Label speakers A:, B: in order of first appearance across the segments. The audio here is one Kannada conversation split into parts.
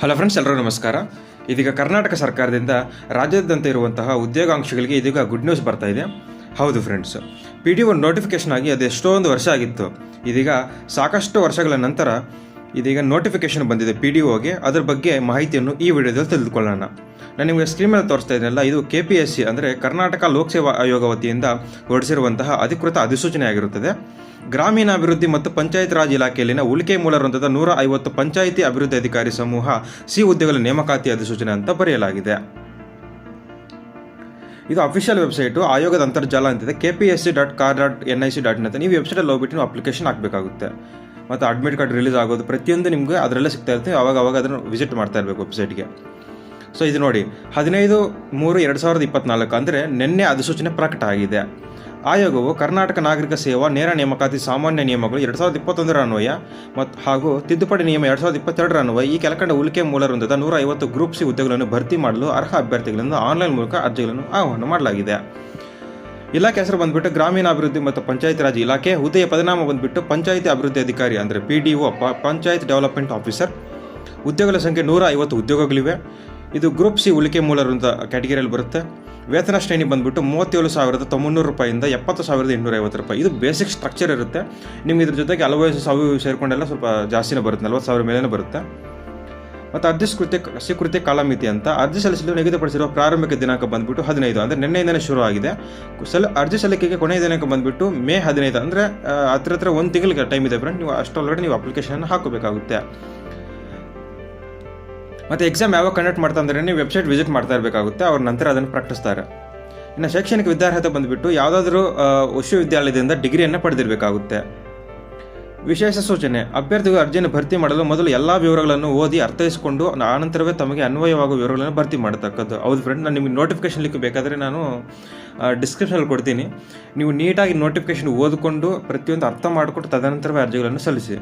A: ಹಲೋ ಫ್ರೆಂಡ್ಸ್, ಎಲ್ಲರೂ ನಮಸ್ಕಾರ. ಇದೀಗ ಕರ್ನಾಟಕ ಸರ್ಕಾರದಿಂದ ರಾಜ್ಯಾದ್ಯಂತ ಇರುವಂತಹ ಉದ್ಯೋಗಾಂಕ್ಷಿಗಳಿಗೆ ಇದೀಗ ಗುಡ್ ನ್ಯೂಸ್ ಬರ್ತಾ ಇದೆ. ಹೌದು ಫ್ರೆಂಡ್ಸ್, PDO ನೋಟಿಫಿಕೇಶನ್ ಆಗಿ ಅದು ಎಷ್ಟೊಂದು ವರ್ಷ ಆಗಿತ್ತು. ಇದೀಗ ಸಾಕಷ್ಟು ವರ್ಷಗಳ ನಂತರ ಇದೀಗ ನೋಟಿಫಿಕೇಶನ್ ಬಂದಿದೆ PDOಗೆ. ಅದರ ಬಗ್ಗೆ ಮಾಹಿತಿಯನ್ನು ಈ ವಿಡಿಯೋದಲ್ಲಿ ತಿಳಿದುಕೊಳ್ಳೋಣ. ನಾನು ನಿಮಗೆ ಸ್ಕ್ರೀನ್ ಮೇಲೆ ತೋರಿಸ್ತಾ ಇದ್ದೀನಲ್ಲ, ಇದು KPSC ಅಂದರೆ ಕರ್ನಾಟಕ ಲೋಕಸೇವಾ ಆಯೋಗ ವತಿಯಿಂದ ಹೊರಡಿಸಿರುವಂತಹ ಅಧಿಕೃತ ಅಧಿಸೂಚನೆ ಆಗಿರುತ್ತದೆ. ಗ್ರಾಮೀಣಾಭಿವೃದ್ಧಿ ಮತ್ತು ಪಂಚಾಯತ್ ರಾಜ್ ಇಲಾಖೆಯಲ್ಲಿನ ಉಳಿಕೆ ಮೂಲ ವೃಂದದ 150 ಪಂಚಾಯಿತಿ ಅಭಿವೃದ್ಧಿ ಅಧಿಕಾರಿ ಸಮೂಹ ಸಿ ಹುದ್ದೆಗಳ ನೇಮಕಾತಿ ಅಧಿಸೂಚನೆ ಅಂತ ಬರೆಯಲಾಗಿದೆ. ಇದು ಅಫಿಷಿಯಲ್ ವೆಬ್ಸೈಟು, ಆಯೋಗದ ಅಂತರ್ಜಾಲ ಅಂತಿದೆ kpsc.car.nic.in ಅಂತ. ನೀವು ವೆಬ್ಸೈಟಲ್ಲಿ ಹೋಗ್ಬಿಟ್ಟು ನೀವು ಅಪ್ಲಿಕೇಶನ್ ಹಾಕಬೇಕಾಗುತ್ತೆ. ಮತ್ತು ಅಡ್ಮಿಟ್ ಕಾರ್ಡ್ ರಿಲೀಸ್ ಆಗೋದು ಪ್ರತಿಯೊಂದು ನಿಮಗೆ ಅದರಲ್ಲೇ ಸಿಗ್ತಾ ಇರುತ್ತೆ. ಅವಾಗ ಅದನ್ನು ವಿಸಿಟ್ ಮಾಡ್ತಾ ಇರಬೇಕು ವೆಬ್ಸೈಟ್ಗೆ. ಸೊ ಇದು ನೋಡಿ, 15/3/2024 ಅಂದರೆ ನಿನ್ನೆ ಅಧಿಸೂಚನೆ ಪ್ರಕಟ ಆಗಿದೆ. ಆಯೋಗವು ಕರ್ನಾಟಕ ನಾಗರಿಕ ಸೇವಾ ನೇರ ನೇಮಕಾತಿ ಸಾಮಾನ್ಯ ನಿಯಮಗಳು 2021 ಅನ್ವಯ ಹಾಗೂ ತಿದ್ದುಪಡಿ ನಿಯಮ 2022 ಅನ್ವಯ ಈ ಕೆಳಕಂಡ ಉಳಿಕೆ ಮೂಲ ವೃಂದದ 150 ಗ್ರೂಪ್ ಸಿ ಹುದ್ದೆಗಳನ್ನು ಭರ್ತಿ ಮಾಡಲು ಅರ್ಹ ಅಭ್ಯರ್ಥಿಗಳನ್ನು ಆನ್ಲೈನ್ ಮೂಲಕ ಅರ್ಜಿಗಳನ್ನು ಆಹ್ವಾನ ಮಾಡಲಾಗಿದೆ. ಇಲಾಖೆ ಹೆಸರು ಬಂದುಬಿಟ್ಟು ಗ್ರಾಮೀಣಾಭಿವೃದ್ಧಿ ಮತ್ತು ಪಂಚಾಯತ್ ರಾಜ್ ಇಲಾಖೆ. ಹುದ್ದೆಯ ಪರಿಣಾಮ ಬಂದುಬಿಟ್ಟು ಪಂಚಾಯಿತಿ ಅಭಿವೃದ್ಧಿ ಅಧಿಕಾರಿ ಅಂದರೆ PDO, ಪಂಚಾಯತ್ ಡೆವಲಪ್ಮೆಂಟ್ ಆಫೀಸರ್. ಹುದ್ದೆಗಳ ಸಂಖ್ಯೆ 150 ಉದ್ಯೋಗಗಳಿವೆ. ಇದು ಗ್ರೂಪ್ ಸಿ ಉಳಿಕೆ ಮೂಲ ವೃಂದ ಕ್ಯಾಟಗರಿಯಲ್ಲಿ ಬರುತ್ತೆ. ವೇತನ ಶ್ರೇಣಿ ಬಂದುಬಿಟ್ಟು 37,900 ರೂಪಾಯಿಂದ 70,850 ರೂಪಾಯಿ. ಇದು ಬೇಸಿಕ್ ಸ್ಟ್ರಕ್ಚರ್ ಇರುತ್ತೆ. ನಿಮ್ಗೆ ಇದ್ರ ಜೊತೆಗೆ ಅಲವೈಸಸ್ ಸೇರಿಕೊಂಡೆಲ್ಲ ಸ್ವಲ್ಪ ಜಾಸ್ತಿನೇ ಬರುತ್ತೆ, 40,000 ಮೇಲೇ ಬರುತ್ತೆ. ಮತ್ತು ಅರ್ಜಿ ಸ್ವೀಕೃತಿ ಕಾಲಮಿತಿ ಅಂತ ಅರ್ಜಿ ಸಲ್ಲಿಸಲು ನಿಗದಿಪಡಿಸಿರುವ ಪ್ರಾರಂಭಿಕ ದಿನಾಂಕ ಬಂದುಬಿಟ್ಟು 15 ಅಂದರೆ ನಿನ್ನೆಯಿಂದಲೇ ಶುರು ಆಗಿದೆ. ಅರ್ಜಿ ಸಲ್ಲಿಕೆಗೆ ಕೊನೆಯ ದಿನಾಂಕ ಬಂದುಬಿಟ್ಟು ಮೇ 15 ಅಂದರೆ ಹತ್ತಿರ 1 ತಿಂಗಳಿಗೆ ಟೈಮ್ ಇದೆ ಫ್ರೆಂಡ್. ನೀವು ಅಷ್ಟೊಳಗಡೆ ನೀವು ಅಪ್ಲಿಕೇಶನ್ ಹಾಕಬೇಕಾಗುತ್ತೆ. ಮತ್ತು ಎಕ್ಸಾಮ್ ಯಾವಾಗ ಕಂಡಕ್ಟ್ ಮಾಡ್ತಾ ಅಂದರೆ ನೀವು ವೆಬ್ಸೈಟ್ ವಿಸಿಟ್ ಮಾಡ್ತಾ ಇರಬೇಕಾಗುತ್ತೆ. ಅವ್ರ ನಂತರ ಅದನ್ನು ಪ್ರಕಟಿಸ್ತಾರೆ. ಇನ್ನು ಶೈಕ್ಷಣಿಕ ವಿದ್ಯಾರ್ಹತೆ ಬಂದುಬಿಟ್ಟು ಯಾವುದಾದ್ರೂ ವಿಶ್ವವಿದ್ಯಾಲಯದಿಂದ ಡಿಗ್ರಿಯನ್ನು ಪಡೆದಿರಬೇಕಾಗುತ್ತೆ. ವಿಶೇಷ ಸೂಚನೆ: ಅಭ್ಯರ್ಥಿಗಳು ಅರ್ಜಿಯನ್ನು ಭರ್ತಿ ಮಾಡಲು ಮೊದಲು ಎಲ್ಲ ವಿವರಗಳನ್ನು ಓದಿ ಅರ್ಥೈಸಿಕೊಂಡು ಆನಂತರವೇ ತಮಗೆ ಅನ್ವಯವಾಗುವ ವಿವರಗಳನ್ನು ಭರ್ತಿ ಮಾಡತಕ್ಕದ್ದು. ಹೌದು ಫ್ರೆಂಡ್, ನಾನು ನಿಮಗೆ ನೋಟಿಫಿಕೇಶನ್ ಲಿಂಕ್ ಬೇಕಾದರೆ ನಾನು ಡಿಸ್ಕ್ರಿಪ್ಷನಲ್ಲಿ ಕೊಡ್ತೀನಿ. ನೀವು ನೀಟಾಗಿ ನೋಟಿಫಿಕೇಶನ್ ಓದಿಕೊಂಡು ಪ್ರತಿಯೊಂದು ಅರ್ಥ ಮಾಡಿಕೊಂಡು ತದನಂತರವೇ ಅರ್ಜಿಗಳನ್ನು ಸಲ್ಲಿಸಿ.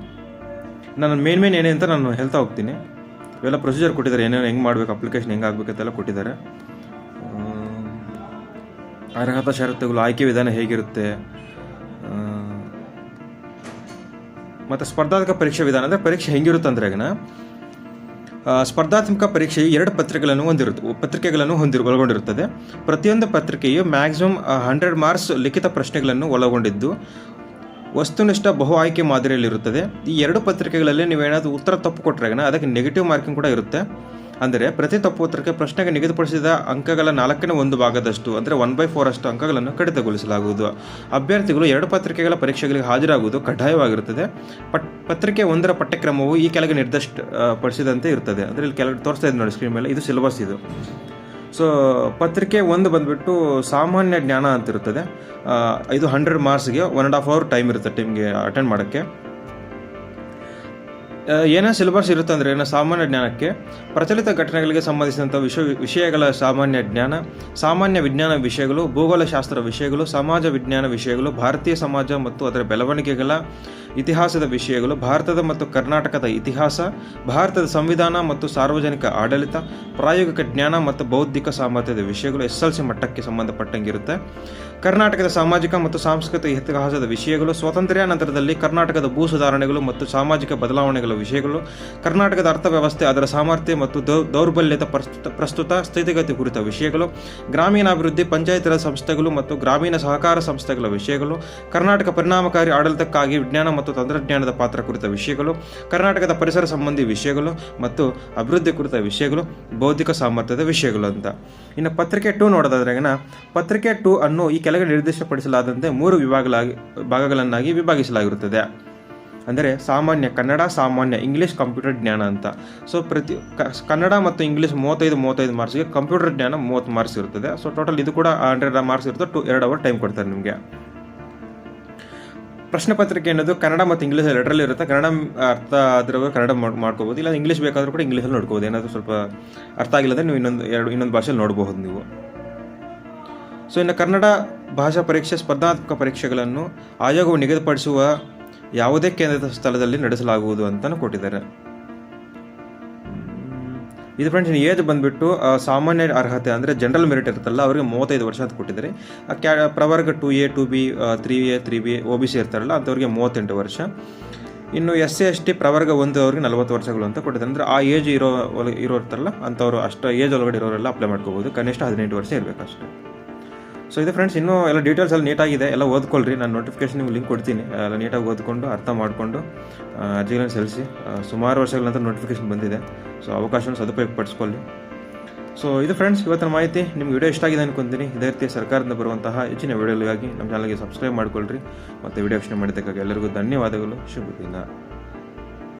A: ನಾನು ಮೇನ್ ಏನೇ ಅಂತ ನಾನು ಹೇಳ್ತಾ ಹೋಗ್ತೀನಿ. ಇವೆಲ್ಲ ಪ್ರೊಸೀಜರ್ ಕೊಟ್ಟಿದ್ದಾರೆ, ಏನೇನು ಹೆಂಗೆ ಮಾಡಬೇಕು, ಅಪ್ಲಿಕೇಶನ್ ಹೆಂಗೆ ಆಗಬೇಕಂತೆಲ್ಲ ಕೊಟ್ಟಿದ್ದಾರೆ. ಅರ್ಹತಾ ಷರತ್ತುಗಳು, ಆಯ್ಕೆ ವಿಧಾನ ಹೇಗಿರುತ್ತೆ, ಮತ್ತು ಸ್ಪರ್ಧಾತ್ಮಕ ಪರೀಕ್ಷೆ ವಿಧಾನ ಅಂದರೆ ಪರೀಕ್ಷೆ ಹೆಂಗಿರುತ್ತೆ ಅಂದ್ರೆ ಸ್ಪರ್ಧಾತ್ಮಕ ಪರೀಕ್ಷೆಯು 2 ಪತ್ರಿಕೆಗಳನ್ನು ಒಳಗೊಂಡಿರುತ್ತದೆ. ಪ್ರತಿಯೊಂದು ಪತ್ರಿಕೆಯು ಮ್ಯಾಕ್ಸಿಮಮ್ 100 ಮಾರ್ಕ್ಸ್ ಲಿಖಿತ ಪ್ರಶ್ನೆಗಳನ್ನು ಒಳಗೊಂಡಿದ್ದು ವಸ್ತುನಿಷ್ಠ ಬಹು ಆಯ್ಕೆ ಮಾದರಿಯಲ್ಲಿರುತ್ತದೆ. ಈ 2 ಪತ್ರಿಕೆಗಳಲ್ಲಿ ನೀವೇನಾದರೂ ಉತ್ತರ ತಪ್ಪು ಕೊಟ್ಟರೆ ಅದಕ್ಕೆ ನೆಗೆಟಿವ್ ಮಾರ್ಕಿಂಗ್ ಕೂಡ ಇರುತ್ತೆ. ಅಂದರೆ ಪ್ರತಿ ತಪ್ಪು ಉತ್ತರಕ್ಕೆ ಪ್ರಶ್ನೆಗೆ ನಿಗದಿಪಡಿಸಿದ ಅಂಕಗಳ 4/1 ಭಾಗದಷ್ಟು ಅಂದರೆ 1/4 ಅಷ್ಟು ಅಂಕಗಳನ್ನು ಕಡಿತಗೊಳಿಸಲಾಗುವುದು. ಅಭ್ಯರ್ಥಿಗಳು 2 ಪತ್ರಿಕೆಗಳ ಪರೀಕ್ಷೆಗಳಿಗೆ ಹಾಜರಾಗುವುದು ಕಡ್ಡಾಯವಾಗಿರುತ್ತದೆ. ಪತ್ರಿಕೆ 1ರ ಪಠ್ಯಕ್ರಮವು ಈ ಕೆಳಗೆ ನಿರ್ದಿಷ್ಟಪಡಿಸಿದಂತೆ ಇರುತ್ತದೆ. ಅಂದರೆ ಇಲ್ಲಿ ಕೆಳಗೆ ತೋರಿಸ್ತಾ ಇದೆ ನೋಡಿ ಸ್ಕ್ರೀನ್ ಮೇಲೆ, ಇದು ಸಿಲೆಬಸ್ ಇದು. ಸೊ ಪತ್ರಿಕೆ 1 ಬಂದುಬಿಟ್ಟು ಸಾಮಾನ್ಯ ಜ್ಞಾನ ಅಂತ ಇರುತ್ತದೆ. ಇದು 100 ಮಾರ್ಕ್ಸ್ಗೆ 1.5 ಅವರ್ ಟೈಮ್ ಇರುತ್ತೆ ನಿಮಗೆ ಅಟೆಂಡ್ ಮಾಡೋಕ್ಕೆ. ಏನೇ ಸಿಲೆಬಸ್ ಇರುತ್ತೆ ಅಂದರೆ ಸಾಮಾನ್ಯ ಜ್ಞಾನಕ್ಕೆ ಪ್ರಚಲಿತ ಘಟನೆಗಳಿಗೆ ಸಂಬಂಧಿಸಿದಂಥ ವಿಷಯಗಳ ಸಾಮಾನ್ಯ ಜ್ಞಾನ, ಸಾಮಾನ್ಯ ವಿಜ್ಞಾನ ವಿಷಯಗಳು, ಭೂಗೋಳಶಾಸ್ತ್ರ ವಿಷಯಗಳು, ಸಮಾಜ ವಿಜ್ಞಾನ ವಿಷಯಗಳು, ಭಾರತೀಯ ಸಮಾಜ ಮತ್ತು ಅದರ ಬೆಳವಣಿಗೆಗಳ ಇತಿಹಾಸದ ವಿಷಯಗಳು, ಭಾರತದ ಮತ್ತು ಕರ್ನಾಟಕದ ಇತಿಹಾಸ, ಭಾರತದ ಸಂವಿಧಾನ ಮತ್ತು ಸಾರ್ವಜನಿಕ ಆಡಳಿತ, ಪ್ರಾಯೋಗಿಕ ಜ್ಞಾನ ಮತ್ತು ಬೌದ್ಧಿಕ ಸಾಮರ್ಥ್ಯದ ವಿಷಯಗಳು SSLC ಮಟ್ಟಕ್ಕೆ ಸಂಬಂಧಪಟ್ಟಂಗಿರುತ್ತೆ. ಕರ್ನಾಟಕದ ಸಾಮಾಜಿಕ ಮತ್ತು ಸಾಂಸ್ಕೃತಿಕ ಇತಿಹಾಸದ ವಿಷಯಗಳು, ಸ್ವಾತಂತ್ರ್ಯ ನಂತರದಲ್ಲಿ ಕರ್ನಾಟಕದ ಭೂ ಸುಧಾರಣೆಗಳು ಮತ್ತು ಸಾಮಾಜಿಕ ಬದಲಾವಣೆಗಳ ವಿಷಯಗಳು, ಕರ್ನಾಟಕದ ಅರ್ಥವ್ಯವಸ್ಥೆ, ಅದರ ಸಾಮರ್ಥ್ಯ ಮತ್ತು ದೌರ್ಬಲ್ಯದ ಪ್ರಸ್ತುತ ಸ್ಥಿತಿಗತಿ ಕುರಿತ ವಿಷಯಗಳು, ಗ್ರಾಮೀಣಾಭಿವೃದ್ಧಿ, ಪಂಚಾಯತ್ ರಾಜ್ ಸಂಸ್ಥೆಗಳು ಮತ್ತು ಗ್ರಾಮೀಣ ಸಹಕಾರ ಸಂಸ್ಥೆಗಳ ವಿಷಯಗಳು, ಕರ್ನಾಟಕ ಪರಿಣಾಮಕಾರಿ ಆಡಳಿತಕ್ಕಾಗಿ ವಿಜ್ಞಾನ ಮತ್ತು ತಂತ್ರಜ್ಞಾನದ ಪಾತ್ರ ಕುರಿತ ವಿಷಯಗಳು, ಕರ್ನಾಟಕದ ಪರಿಸರ ಸಂಬಂಧಿ ವಿಷಯಗಳು ಮತ್ತು ಅಭಿವೃದ್ಧಿ ಕುರಿತ ವಿಷಯಗಳು, ಬೌದ್ಧಿಕ ಸಾಮರ್ಥ್ಯದ ವಿಷಯಗಳು ಅಂತ. ಇನ್ನು ಪತ್ರಿಕೆ 2 ನೋಡೋದಾದ್ರೆ ಪತ್ರಿಕೆ 2 ಅನ್ನು ಈ ಕೆಳಗೆ ನಿರ್ದಿಷ್ಟಪಡಿಸಲಾದಂತೆ 3 ಭಾಗಗಳನ್ನಾಗಿ ವಿಭಾಗಿಸಲಾಗಿರುತ್ತದೆ. ಅಂದರೆ ಸಾಮಾನ್ಯ ಕನ್ನಡ, ಸಾಮಾನ್ಯ ಇಂಗ್ಲೀಷ್, ಕಂಪ್ಯೂಟರ್ ಜ್ಞಾನ ಅಂತ. ಸೊ ಕನ್ನಡ ಮತ್ತು ಇಂಗ್ಲೀಷ್ 35 ಮಾರ್ಕ್ಸ್ಗೆ, ಕಂಪ್ಯೂಟರ್ ಜ್ಞಾನ 30 ಮಾರ್ಕ್ಸ್ ಇರುತ್ತದೆ. ಸೊ ಟೋಟಲ್ ಇದು ಕೂಡ 100 ಮಾರ್ಕ್ಸ್ ಇರುತ್ತೆ. 2 ಅವರ್ ಟೈಮ್ ಕೊಡ್ತಾರೆ ನಿಮಗೆ. ಪ್ರಶ್ನೆ ಪತ್ರಿಕೆ ಅನ್ನೋದು ಕನ್ನಡ ಮತ್ತು ಇಂಗ್ಲೀಷ್ ಎರಡರಲ್ಲಿ ಇರುತ್ತೆ. ಕನ್ನಡ ಅರ್ಥ ಆದ್ರೆ ಕನ್ನಡ ಮಾಡ್ಕೋಬೋದು, ಇಲ್ಲ ಇಂಗ್ಲೀಷ್ ಬೇಕಾದರೂ ಕೂಡ ಇಂಗ್ಲೀಷಲ್ಲಿ ನೋಡ್ಕೋಬೋದು. ಏನಾದರೂ ಸ್ವಲ್ಪ ಅರ್ಥ ಆಗಿಲ್ಲದೆ ನೀವು ಇನ್ನೊಂದು ಭಾಷೆಯಲ್ಲಿ ನೋಡಬಹುದು ನೀವು. ಸೊ ಇನ್ನು ಕನ್ನಡ ಭಾಷಾ ಪರೀಕ್ಷೆ ಸ್ಪರ್ಧಾತ್ಮಕ ಪರೀಕ್ಷೆಗಳನ್ನು ಆಯೋಗವು ನಿಗದಿಪಡಿಸುವ ಯಾವುದೇ ಕೇಂದ್ರದ ಸ್ಥಳದಲ್ಲಿ ನಡೆಸಲಾಗುವುದು ಅಂತಲೂ ಕೊಟ್ಟಿದ್ದಾರೆ. ಇದು ಫ್ರೆಂಡ್ಸ್, ಏಜ್ ಬಂದುಬಿಟ್ಟು ಸಾಮಾನ್ಯ ಅರ್ಹತೆ ಅಂದರೆ ಜನರಲ್ ಮೆರಿಟ್ ಇರುತ್ತಲ್ಲ ಅವರಿಗೆ 35 ವರ್ಷ ಅಂತ ಕೊಟ್ಟಿದ್ದಾರೆ. ಪ್ರವರ್ಗ 2A 2B 3A 3B OBC ಇರ್ತಾರಲ್ಲ ಅಂಥವ್ರಿಗೆ 38 ವರ್ಷ. ಇನ್ನು SC/ST ಪ್ರವರ್ಗ 1 ಅವ್ರಿಗೆ 40 ವರ್ಷಗಳು ಅಂತ ಕೊಟ್ಟಿದ್ದಾರೆ. ಅಂದರೆ ಆ ಏಜ್ ಇರೋರ್ತಾರಲ್ಲ ಅಂಥವ್ರು ಅಷ್ಟು ಏಜ್ ಒಳಗಡೆ ಇರೋರೆಲ್ಲ ಅಪ್ಲೈ ಮಾಡ್ಕೋಬೋದು. ಕನಿಷ್ಠ 18 ವರ್ಷ ಇರಬೇಕು ಅಷ್ಟೇ. ಸೊ ಇದು ಫ್ರೆಂಡ್ಸ್, ಇನ್ನೂ ಎಲ್ಲ ಡೀಟೇಲ್ಸ್ ಎಲ್ಲ ನೀಟಾಗಿದೆ, ಎಲ್ಲ ಓದ್ಕೊಳ್ರಿ. ನಾನು ನೋಟಿಫಿಕೇಶನ್ ನಿಮ್ಗೆ ಲಿಂಕ್ ಕೊಡ್ತೀನಿ, ಎಲ್ಲ ನೀಟಾಗಿ ಓದ್ಕೊಂಡು ಅರ್ಥ ಮಾಡಿಕೊಂಡು ಅರ್ಜಿಗಳನ್ನು ಸಲ್ಲಿಸಿ. ಸುಮಾರು ವರ್ಷಗಳ ನಂತರ ನೋಟಿಫಿಕೇಶನ್ ಬಂದಿದೆ, ಸೊ ಅವಕಾಶವನ್ನು ಸದುಪಯೋಗ ಪಡಿಸ್ಕೊಳ್ಳಿ. ಸೊ ಇದು ಫ್ರೆಂಡ್ಸ್ ಇವತ್ತಿನ ಮಾಹಿತಿ. ನಿಮ್ಗೆ ವಿಡಿಯೋ ಇಷ್ಟ ಆಗಿದೆ ಅನ್ಕೊಂತೀನಿ. ಇದೇ ರೀತಿ ಸರ್ಕಾರದಿಂದ ಬರುವಂತಹ ಹೆಚ್ಚಿನ ವಿಡಿಯೋಗಳಿಗಾಗಿ ನಮ್ಮ ಚಾನಲ್ಗೆ ಸಬ್ಸ್ಕ್ರೈಬ್ ಮಾಡ್ಕೊಳ್ರಿ. ಮತ್ತು ವಿಡಿಯೋ ವೀಕ್ಷಣೆ ಮಾಡಿದ್ದಕ್ಕಾಗಿ ಎಲ್ಲರಿಗೂ ಧನ್ಯವಾದಗಳು. ಶುಭ ದಿನ.